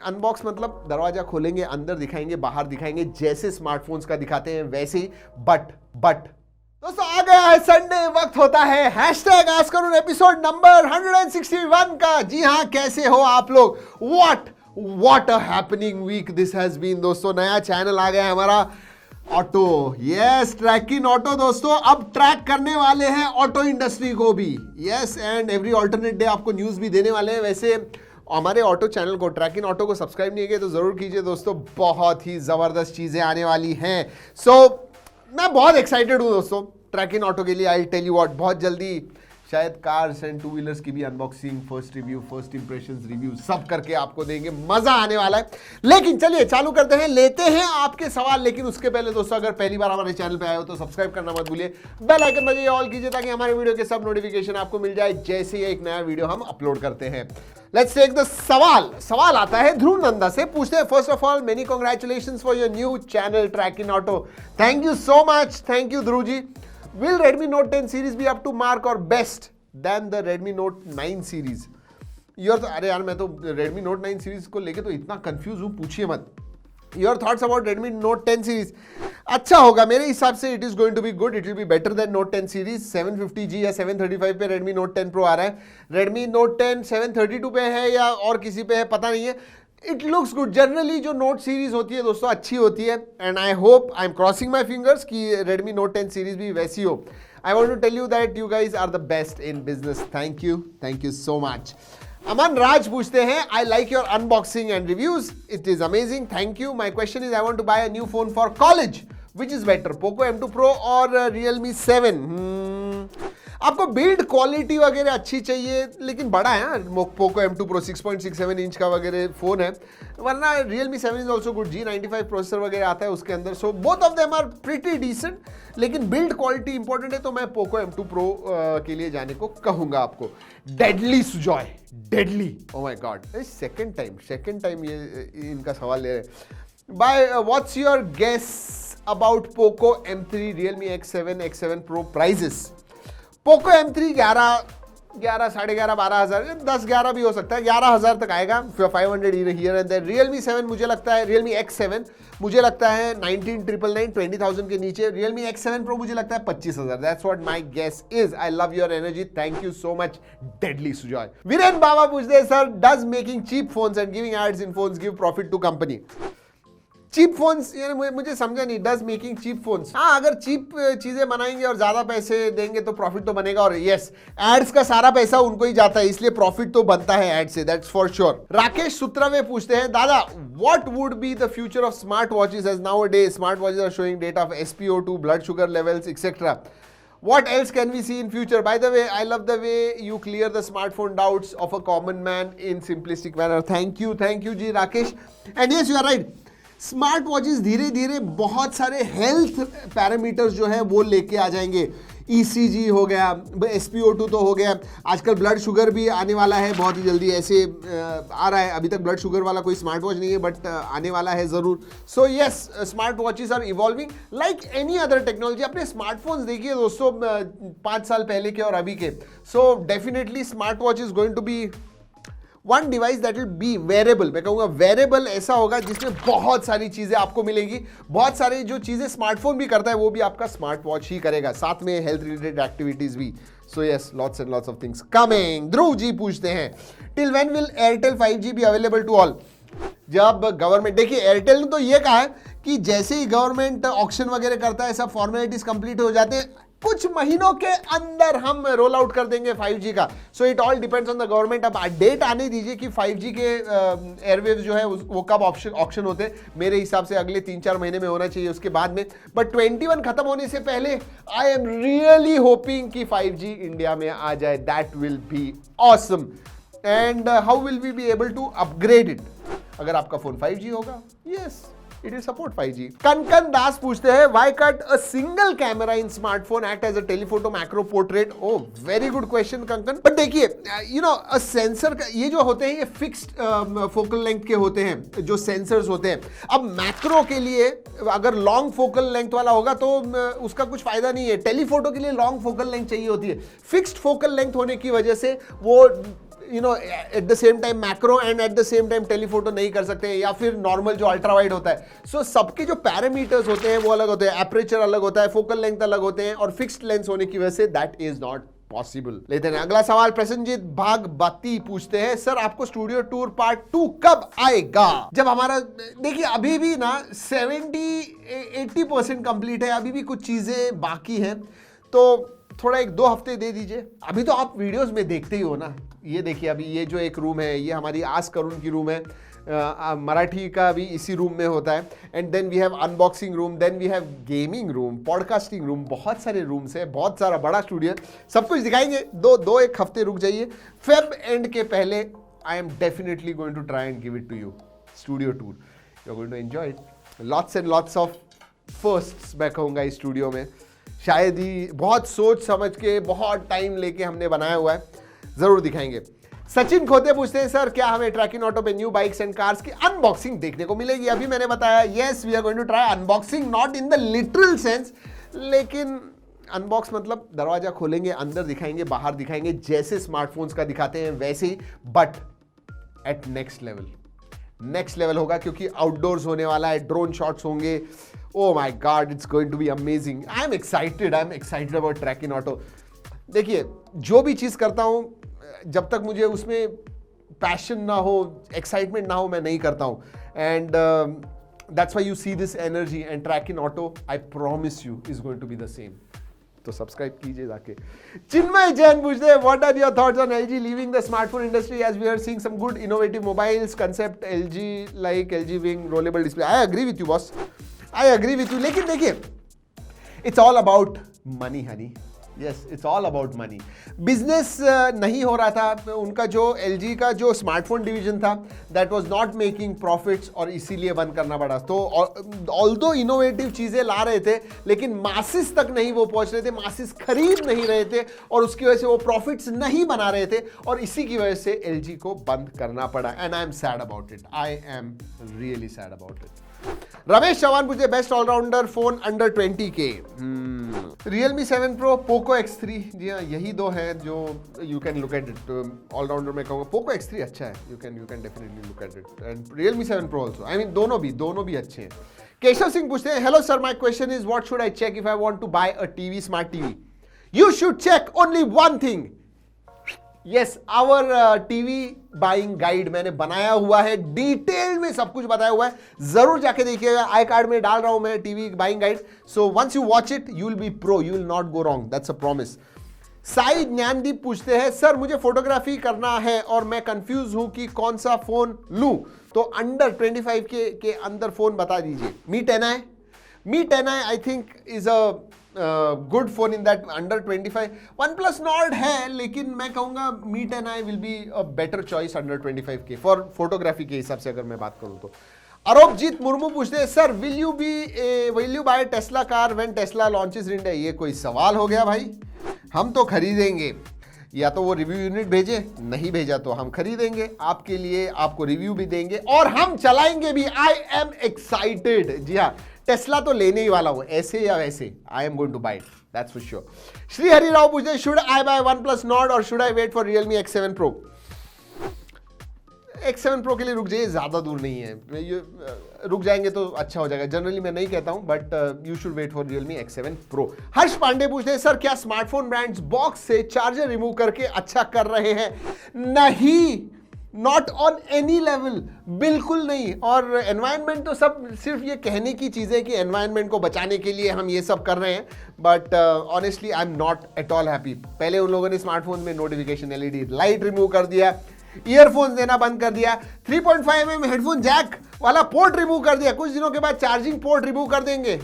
Unbox मतलब दरवाजा खोलेंगे, अंदर दिखाएंगे, बाहर दिखाएंगे, जैसे स्मार्टफोन्स का दिखाते हैं वैसे ही। बट दोस्तों आ गया है संडे, वक्त होता है hashtag ask Karun episode number 161 का। जी हाँ, कैसे हो आप लोग? What a happening week this has been. दोस्तों नया चैनल आ गया है हमारा, ऑटो, यस, ट्रैकिंग ऑटो। दोस्तों अब ट्रैक करने वाले हैं ऑटो इंडस्ट्री को भी, yes, and every alternate day आपको न्यूज़ भी देने वाले हैं। वैसे हमारे ऑटो चैनल को, ट्रैकिंग ऑटो को सब्सक्राइब नहीं किया तो ज़रूर कीजिए दोस्तों, बहुत ही ज़बरदस्त चीज़ें आने वाली हैं। मैं बहुत एक्साइटेड हूँ दोस्तों ट्रैकिंग ऑटो के लिए। आई टेल यू व्हाट, बहुत जल्दी शायद कार्स एंड टू व्हीलर्स की भी unboxing, first review, first impressions review सब करके आपको देंगे, मजा आने वाला है। लेकिन चलिए चालू करते हैं, लेते हैं आपके सवाल। लेकिन उसके पहले दोस्तों अगर पहली बार हमारे चैनल पे आए हो तो सब्सक्राइब करना मत भूलिए, बेल आइकन बजाइए, ऑल कीजिए ताकि हमारे वीडियो के सब नोटिफिकेशन आपको मिल जाए जैसे ही एक नया वीडियो हम अपलोड करते हैं। लेट्स टेक द सवाल आता है ध्रुव नंदा से। पूछते हैं, first of all many congratulations for your new channel tracking auto. Thank you so much, thank you Dhruv ji. Will Redmi Note 10 series be up to mark or best than the Redmi Note 9 series? अरे यार, मैं तो Redmi Note 9 series को लेके तो इतना confuse हूँ, पूछिए मत। Your thoughts about Redmi Note 10 series? अच्छा होगा मेरे हिसाब से, it is going to be good, it will be better than Note 10 series. 750G या 735 पे Redmi Note 10 Pro आ रहा है। Redmi Note 10 732 पे है या और किसी पे है पता नहीं है। It looks good. जनरली जो नोट सीरीज होती है दोस्तों अच्छी होती है, and I hope, I am crossing my fingers कि Redmi Note 10 सीरीज भी वैसी हो। I want to tell you that you guys are the best in business. Thank you so much. Aman Raj पूछते हैं, I like your unboxing and reviews, it is amazing, thank you. My question is, I want to buy a new phone for college, which is better, Poco M2 Pro और Realme 7? आपको build quality वगैरह अच्छी चाहिए, लेकिन बड़ा है Poco M2 Pro, 6.67 inch का वगैरह फोन है, वरना Realme 7 is also good. G95 processor वगैरह आता है उसके अंदर, so both of them are pretty decent, लेकिन बिल्ड क्वालिटी इंपॉर्टेंट है तो मैं पोको M2 Pro के लिए जाने को कहूंगा आपको। Deadly Sujoy, deadly, oh my god, second time ये इनका सवाल ले रहे हैं। By what's your guess about Poco M3, Realme X7, X7 Pro prices? Poco M3 11, 11,500, 12,000, 10-11 भी हो सकता है, 11,000 तक आएगा, 500 हियर एंड देयर। Realme 7 मुझे लगता है, Realme X7 मुझे लगता है 19,999, 20,000 के नीचे। Realme X7 Pro मुझे लगता है 25,000। That's what my guess is. I love your energy, thank you so much, deadly Sujoy. Viren Baba पूछते हैं, sir does making cheap phones and giving ads in phones give profit to company? Cheap phones यानी मुझे समझा नहीं, does making cheap phones. हाँ, अगर cheap चीजें बनाएंगे और ज्यादा पैसे देंगे तो प्रॉफिट तो बनेगा, और यस, एड्स का सारा पैसा उनको ही जाता है, इसलिए प्रॉफिट तो बनता है एड से, that's for sure. Rakesh Sutrave पूछते हैं, दादा what would be the future of smart watches as now a day smart watches are showing data of SpO2, blood sugar levels etcetera? What else can we see in future? By the way, I love the way you clear the smartphone doubts of a common man in simplistic manner. Thank you ji Rakesh. And yes, you are right, smart watches धीरे धीरे बहुत सारे health parameters जो है वो लेके आ जाएंगे। ECG हो गया, SpO2 तो हो गया, आजकल ब्लड शुगर भी आने वाला है बहुत ही जल्दी, ऐसे आ रहा है। अभी तक ब्लड शुगर वाला कोई स्मार्ट वॉच नहीं है, बट आने वाला है ज़रूर। So yes, smart watches are evolving like any other technology. अपने स्मार्टफोन्स देखिए दोस्तों 5 साल पहले के और अभी के, so definitely smart watch is going to be one device that will be wearable. मैं कहूँगा वेरेबल ऐसा होगा जिसमें बहुत सारी चीज़ें आपको मिलेंगी, बहुत सारी जो चीज़ें स्मार्टफोन भी करता है वो भी आपका स्मार्ट वॉच ही करेगा, साथ में हेल्थ रिलेटेड एक्टिविटीज़ भी। So yes, lots and lots of things coming. Dhruv ji पूछते हैं, till when will Airtel 5G be available to all? जब गवर्नमेंट, देखिए एयरटेल ने तो ये कहा है कि जैसे ही गवर्नमेंट ऑक्शन वगैरह करता है, सब फॉर्मेलिटीज कंप्लीट हो जाते हैं, कुछ महीनों के अंदर हम रोल आउट कर देंगे 5G का। So it all depends on the government. अब डेट आने दीजिए कि 5G के एयरवेव्स जो है वो कब ऑक्शन होते हैं। मेरे हिसाब से अगले 3-4 महीने में होना चाहिए, उसके बाद में। बट 21 खत्म होने से पहले आई एम रियली होपिंग कि 5G इंडिया में आ जाए, that will be awesome. And how will we be able to upgrade it? अगर आपका फोन 5G होगा, yes, it will support 5G. Kankan Das पूछते हैं, why cut a single camera in smartphone act as a telephoto macro portrait? Oh, very good question Konkan. पर देखिए, you know, a sensor का ये जो होते हैं ये फिक्स्ड फोकल लेंथ के होते हैं, जो सेंसर्स होते हैं। अब मैक्रो के लिए अगर लॉन्ग फोकल लेंथ वाला होगा तो उसका कुछ फायदा नहीं है। टेलीफोटो के लिए लॉन्ग फोकल लेंथ चाहिए होती है। फिक्स्ड फोकल लेंथ होने की वजह से वो you know at the same time macro and at the same time telephoto नहीं कर सकते, या फिर नॉर्मल जो अल्ट्रा वाइड होता है. सो सबके जो पैरामीटर्स होते हैं वो अलग होते हैं, एपरेचर अलग होता है, फोकल लेंथ अलग होते हैं, और फिक्स्ड लेंस होने की वजह say that is not possible. लेते हैं अगला सवाल. प्रसन्नजीत भागवती पूछते हैं, सर आपको स्टूडियो टूर पार्ट 2 कब आएगा? जब हमारा, देखिए अभी भी ना 70-80% कंप्लीट है, अभी भी कुछ चीजें बाकी हैं, तो थोड़ा 1-2 हफ्ते दे दीजिए. अभी तो आप वीडियोस में देखते ही हो ना. ये देखिए अभी ये जो एक रूम है, ये हमारी आस्क करुण की रूम है. मराठी का भी इसी रूम में होता है. And then we have unboxing room, then we have gaming room, podcasting room, बहुत सारे रूम्स है, बहुत सारा बड़ा स्टूडियो. सब कुछ दिखाएंगे. 2-1 हफ्ते रुक जाइए. फेब एंड के पहले I am definitely going to try and give it to you. Studio tour, you are going to enjoy it. Lots and lots of firsts मैं कहूँगा इस स्टूडियो में. शायद ही बहुत सोच समझ के, बहुत टाइम लेके हमने बनाया हुआ है. जरूर दिखाएंगे. सचिन खोते पूछते हैं, सर क्या हमें ट्रैकिंग ऑटो पे न्यू बाइक्स एंड कार्स की अनबॉक्सिंग देखने को मिलेगी? अभी मैंने बताया yes we are going to try unboxing, not in the literal sense, लेकिन अनबॉक्स मतलब दरवाजा खोलेंगे, अंदर दिखाएंगे, बाहर दिखाएंगे, जैसे स्मार्टफोन्स का दिखाते हैं वैसे ही, बट एट नेक्स्ट लेवल होगा, क्योंकि आउटडोर्स होने वाला है, ड्रोन शॉट्स होंगे. Oh my God, it's going to be amazing. I'm excited about Trakin Auto. देखिए जो भी चीज़ करता हूँ, जब तक मुझे उसमें पैशन ना हो, एक्साइटमेंट ना हो, मैं नहीं करता हूँ. And that's why you see this energy. And Trakin Auto, I promise you, is going to be the same. तो सब्सक्राइब कीजिए जाके. चिन्मय जैन पूछते हैं, what are your thoughts on LG leaving the smartphone industry as we are seeing some good innovative mobiles concept, LG wing rollable display. I agree with you boss, I agree with you. लेकिन देखिए it's all about money Honey. Yes, it's all about money. Business नहीं हो रहा था उनका. जो LG का जो स्मार्टफोन डिवीजन था, that was not making profits, और इसीलिए बंद करना पड़ा. तो ऑल्दो इनोवेटिव चीजें ला रहे थे, लेकिन मासिस तक नहीं वो पहुंच रहे थे, मासिस खरीद नहीं रहे थे, और उसकी वजह से वो प्रॉफिट्स नहीं बना रहे थे, और इसी की वजह से LG को बंद करना पड़ा. And I am sad about it. I am really sad about it. Ramesh Chauhan पूछे, best allrounder phone under 20K. Realme 7 Pro, Poco X3. जी हाँ, यही दो हैं जो you can look at it. Allrounder में कहूँगा Poco X3 अच्छा है, you can definitely look at it. And Realme 7 Pro also. I mean दोनों भी अच्छे हैं. केशव सिंह पूछते हैं, hello sir, my question is what should I check if I want to buy a TV, smart TV? You should check only one thing. Yes, our TV buying guide मैंने बनाया हुआ है, डिटेल में सब कुछ बताया हुआ है. जरूर जाके देखिएगा. आई कार्ड में डाल रहा हूं मैं TV buying guide. So once you watch it you will be pro, you will not go wrong. That's a promise. Sai Gyandeep पूछते हैं, सर मुझे फोटोग्राफी करना है और मैं कंफ्यूज हूं कि कौन सा फोन लूं, तो अंडर 25 के अंदर फोन बता दीजिए. मी 10i I think is a good phone in that under 25. OnePlus Nord है, लेकिन मैं कहूंगा Mi 10i will be a better choice under 25K for photography के हिसाब से अगर मैं बात करूं तो. अरोपजीत मुर्मू पूछते हैं, sir will you buy Tesla car when Tesla launches in India? ये कोई सवाल हो गया भाई. हम तो खरीदेंगे. या तो वो रिव्यू यूनिट भेजे, नहीं भेजा तो हम खरीदेंगे आपके लिए, आपको रिव्यू भी देंगे और हम चलाएंगे भी. I am excited. जी हाँ, टेस्ला तो लेने ही वाला हूं, ऐसे या वैसे. I am going to buy it, that's for sure. Shri Hari Rao पूछे, should I buy OnePlus Nord और should I wait for Realme X7 Pro? X7 Pro के लिए रुक जाइए, ज्यादा दूर नहीं है. रुक जाएंगे तो अच्छा हो जाएगा. जनरली मैं नहीं कहता हूं, but you should wait for Realme X7 Pro. Harsh Pandey पूछते हैं, सर क्या स्मार्टफोन ब्रांड्स बॉक्स से चार्जर रिमूव करके अच्छा कर रहे हैं? नहीं, नॉट ऑन एनी लेवल, बिल्कुल नहीं. और एनवायरनमेंट तो सब सिर्फ ये कहने की चीज़ें कि एनवायरनमेंट को बचाने के लिए हम ये सब कर रहे हैं, but honestly I am not at all happy. पहले उन लोगों ने स्मार्टफोन में नोटिफिकेशन LED लाइट रिमूव कर दिया, ईयरफोन्स देना बंद कर दिया, 3.5mm हेडफोन जैक वाला पोर्ट रिमूव कर दिया, कुछ दिनों के बाद चार्जिंग पोर्ट रिमूव कर देंगे.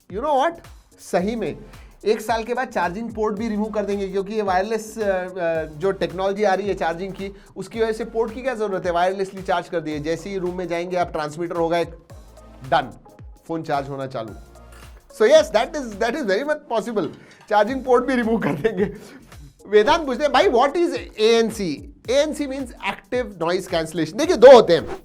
यू नो व्हाट, सही में 1 साल के बाद चार्जिंग पोर्ट भी रिमूव कर देंगे, क्योंकि ये वायरलेस जो टेक्नोलॉजी आ रही है चार्जिंग की, उसकी वजह से पोर्ट की क्या जरूरत है, वायरलेसली चार्ज कर दिए. जैसे ही रूम में जाएंगे आप, ट्रांसमीटर होगा एक, डन, फोन चार्ज होना चालू. So yes, that is very much possible. Charging port भी रिमूव कर देंगे. वेदांत पूछते हैं, भाई what is ANC? ANC means active noise cancellation. देखिए, दो होते हैं.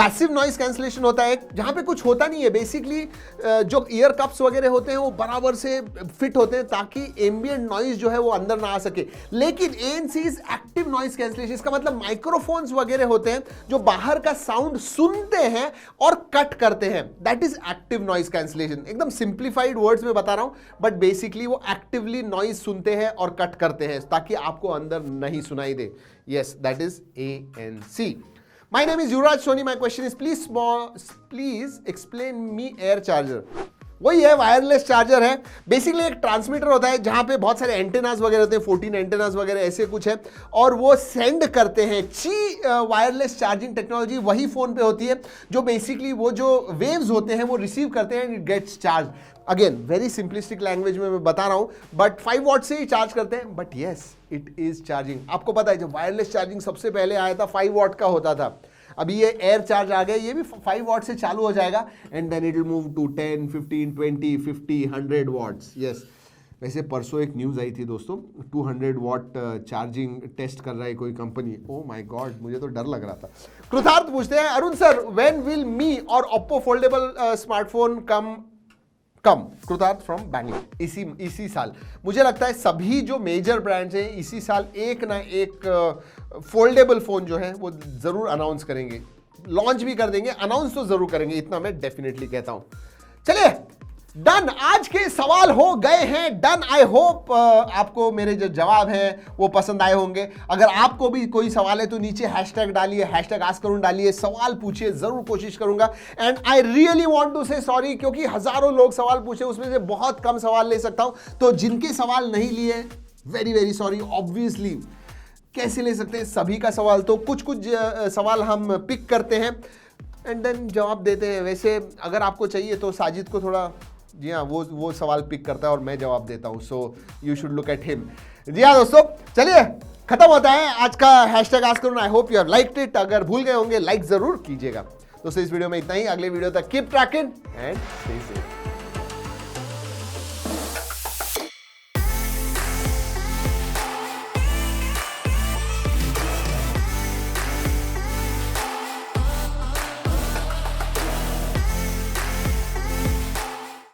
पैसिव नॉइस कैंसलेशन होता है जहां पे कुछ होता नहीं है, बेसिकली जो ईयर कप्स वगैरह होते हैं वो बराबर से फिट होते हैं ताकि एम्बिएंट नॉइस जो है वो अंदर ना आ सके। लेकिन ANC is active noise cancellation, इसका मतलब माइक्रोफोन्स वगैरह होते हैं जो बाहर का साउंड सुनते हैं और कट करते हैं, that is active noise cancellation. एकदम सिंप्लीफाइड वर्ड्स में बता रहा हूं, बट बेसिकली वो एक्टिवली नॉइस सुनते हैं और कट करते हैं ताकि आपको अंदर नहीं सुनाई दे। Yes, that is ANC। My name is Yuvraj Soni. My question is please explain me air charger. वही है, वायरलेस चार्जर है। बेसिकली एक ट्रांसमीटर होता है जहां पे बहुत सारे एंटेनास वगैरह होते हैं, 14 एंटेनास वगैरह ऐसे कुछ है, और वो सेंड करते हैं वायरलेस चार्जिंग टेक्नोलॉजी वही फोन पे होती है जो बेसिकली वो जो वेव्स होते हैं वो रिसीव करते हैं and it gets charge. Again very simplistic language में मैं बता रहा हूं, बट 5 वॉट से ही चार्ज करते हैं, but yes it is charging. आपको पता है जब वायरलेस चार्जिंग सबसे पहले आया था 5 वॉट का होता था, अभी ये एयर चार्ज आ गया, ये भी 5 वॉट से चालू हो जाएगा and then it will move to 10, 15, 20, 50, 100 watts. Yes, वैसे परसों एक न्यूज़ आई थी दोस्तों, 200 वॉट चार्जिंग टेस्ट कर रहा है कोई कंपनी। ओ माय गॉड, मुझे तो डर लग रहा था। कृतार्थ पूछते हैं, अरुण सर व्हेन विल मी और ओप्पो फोल्डेबल स्मार्टफोन कम? कृतार्थ फ्रॉम बैंगलोर। इसी साल मुझे लगता है सभी जो मेजर ब्रांड्स हैं इसी साल एक ना एक फोल्डेबल फोन जो है वो जरूर अनाउंस करेंगे, लॉन्च भी कर देंगे, अनाउंस तो जरूर करेंगे, इतना मैं डेफिनेटली कहता हूं। चलिए डन, आज के सवाल हो गए हैं डन। आई होप आपको मेरे जो जवाब हैं वो पसंद आए होंगे। अगर आपको भी कोई सवाल है तो नीचे हैशटैग डालिए, हैशटैग आस्क करूं डालिए, सवाल पूछिए, जरूर कोशिश करूंगा। And I really want to say sorry, क्योंकि हजारों लोग सवाल पूछे, उसमें से बहुत कम सवाल ले सकता हूं, तो जिनके सवाल नहीं लिए वेरी वेरी सॉरी। ऑब्वियसली कैसे ले सकते हैं सभी का सवाल, तो कुछ कुछ सवाल हम पिक करते हैं एंड देन जवाब देते हैं। वैसे अगर आपको चाहिए तो साजिद को थोड़ा, जी हाँ, वो सवाल पिक करता है और मैं जवाब देता हूँ, so you should look at him. जी हाँ दोस्तों, चलिए खत्म होता है आज का हैशटैग आस्क करूं। I hope you have liked it. अगर भूल गए होंगे लाइक जरूर कीजिएगा। दोस्तों इस वीडियो में इतना ही, अगले वीडियो तक keep trekking and stay safe.